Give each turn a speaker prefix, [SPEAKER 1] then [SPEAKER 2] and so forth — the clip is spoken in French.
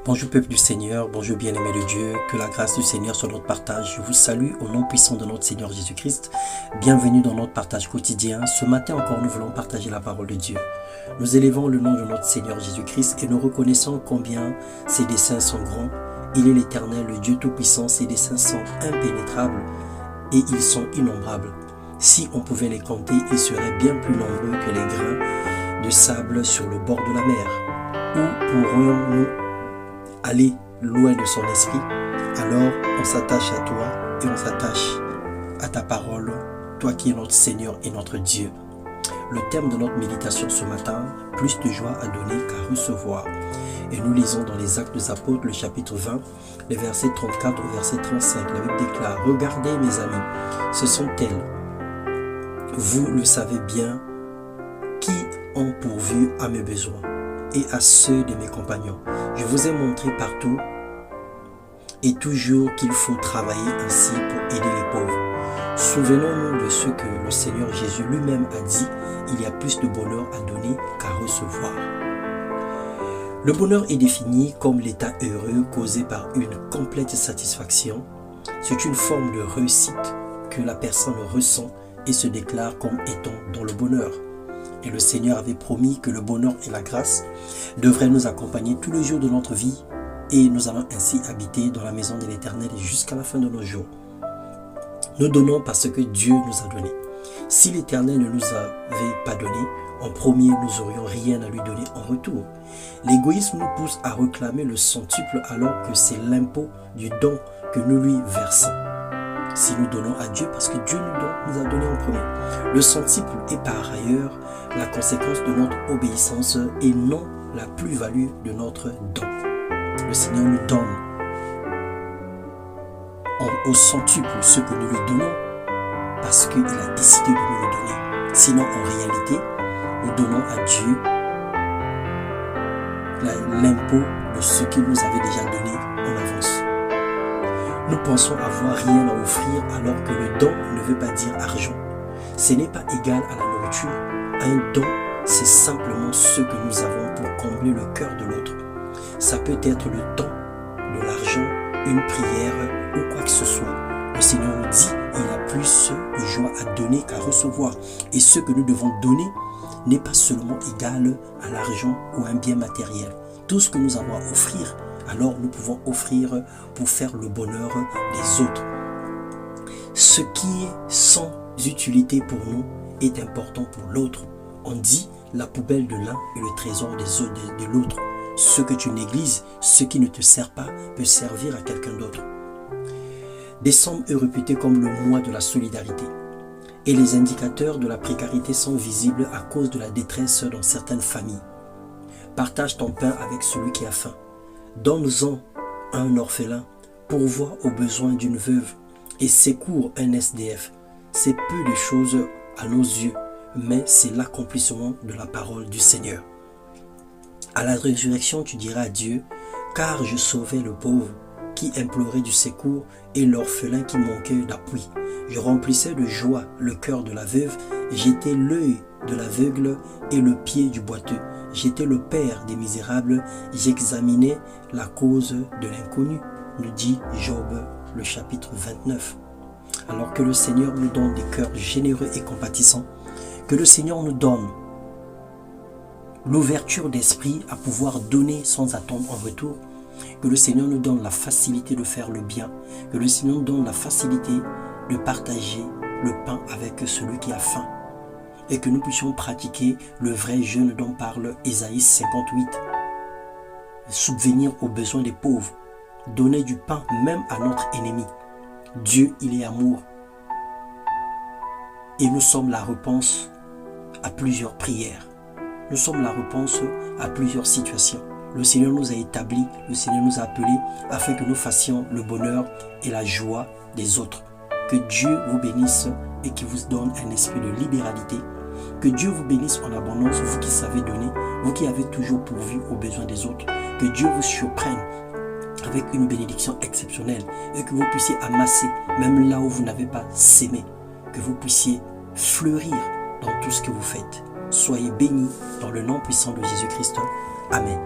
[SPEAKER 1] Bonjour peuple du Seigneur, bonjour bien-aimés de Dieu, que la grâce du Seigneur soit notre partage. Je vous salue au nom puissant de notre Seigneur Jésus-Christ. Bienvenue dans notre partage quotidien. Ce matin encore, nous voulons partager la parole de Dieu. Nous élevons le nom de notre Seigneur Jésus-Christ et nous reconnaissons combien ses desseins sont grands. Il est l'Éternel, le Dieu Tout-Puissant, ses desseins sont impénétrables et ils sont innombrables. Si on pouvait les compter, ils seraient bien plus nombreux que les grains de sable sur le bord de la mer. Où pourrions-nous aller loin de son esprit? Alors on s'attache à toi et on s'attache à ta parole, toi qui es notre Seigneur et notre Dieu. Le thème de notre méditation ce matin, plus de joie à donner qu'à recevoir. Et nous lisons dans les Actes des Apôtres, le chapitre 20, les versets 34 au verset 35. La Bible déclare: « Regardez mes amis, ce sont elles, vous le savez bien, qui ont pourvu à mes besoins et à ceux de mes compagnons. Je vous ai montré partout et toujours qu'il faut travailler ainsi pour aider les pauvres. Souvenons-nous de ce que le Seigneur Jésus lui-même a dit, il y a plus de bonheur à donner qu'à recevoir. » Le bonheur est défini comme l'état heureux causé par une complète satisfaction. C'est une forme de réussite que la personne ressent et se déclare comme étant dans le bonheur. Et le Seigneur avait promis que le bonheur et la grâce devraient nous accompagner tous les jours de notre vie et nous allons ainsi habiter dans la maison de l'Éternel jusqu'à la fin de nos jours. Nous donnons parce que Dieu nous a donné. Si l'Éternel ne nous avait pas donné, en premier, nous n'aurions rien à lui donner en retour. L'égoïsme nous pousse à réclamer le centuple alors que c'est l'impôt du don que nous lui versons. Si nous donnons à Dieu parce que Dieu nous a donné en premier. Le centuple est par ailleurs la conséquence de notre obéissance et non la plus-value de notre don. Le Seigneur nous donne au centuple ce que nous lui donnons parce qu'il a décidé de nous le donner. Sinon, en réalité, nous donnons à Dieu l'impôt de ce qu'il nous avait déjà donné en avance. Nous pensons avoir rien à offrir alors que le don ne veut pas dire argent. Ce n'est pas égal à la nourriture. Un don, c'est simplement ce que nous avons pour combler le cœur de l'autre. Ça peut être le temps, de l'argent, une prière ou quoi que ce soit. Le Seigneur nous dit, il a plus de joie à donner qu'à recevoir. Et ce que nous devons donner n'est pas seulement égal à l'argent ou un bien matériel. Tout ce que nous avons à offrir, alors nous pouvons offrir pour faire le bonheur des autres. Ce qui est sans utilité pour nous est important pour l'autre. On dit la poubelle de l'un est le trésor de l'autre. Ce que tu négliges, ce qui ne te sert pas, peut servir à quelqu'un d'autre. Décembre est réputé comme le mois de la solidarité. Et les indicateurs de la précarité sont visibles à cause de la détresse dans certaines familles. Partage ton pain avec celui qui a faim. Donne-en à un orphelin, pourvois aux besoins d'une veuve et secours un SDF. C'est peu de choses à nos yeux, mais c'est l'accomplissement de la parole du Seigneur. À la résurrection, tu diras à Dieu, car je sauvais le pauvre qui implorait du secours et l'orphelin qui manquait d'appui. Je remplissais de joie le cœur de la veuve, j'étais l'œil de l'aveugle et le pied du boiteux. J'étais le père des misérables, j'examinais la cause de l'inconnu, nous dit Job, le chapitre 29. Alors que le Seigneur nous donne des cœurs généreux et compatissants, que le Seigneur nous donne l'ouverture d'esprit à pouvoir donner sans attendre en retour, que le Seigneur nous donne la facilité de faire le bien, que le Seigneur nous donne la facilité de partager le pain avec celui qui a faim, et que nous puissions pratiquer le vrai jeûne dont parle Ésaïe 58. Subvenir aux besoins des pauvres, donner du pain même à notre ennemi. Dieu, il est amour. Et nous sommes la réponse à plusieurs prières. Nous sommes la réponse à plusieurs situations. Le Seigneur nous a établis, le Seigneur nous a appelés afin que nous fassions le bonheur et la joie des autres. Que Dieu vous bénisse et qu'il vous donne un esprit de libéralité. Que Dieu vous bénisse en abondance, vous qui savez donner, vous qui avez toujours pourvu aux besoins des autres. Que Dieu vous surprenne avec une bénédiction exceptionnelle et que vous puissiez amasser, même là où vous n'avez pas sémé. Que vous puissiez fleurir dans tout ce que vous faites. Soyez bénis dans le nom puissant de Jésus-Christ. Amen.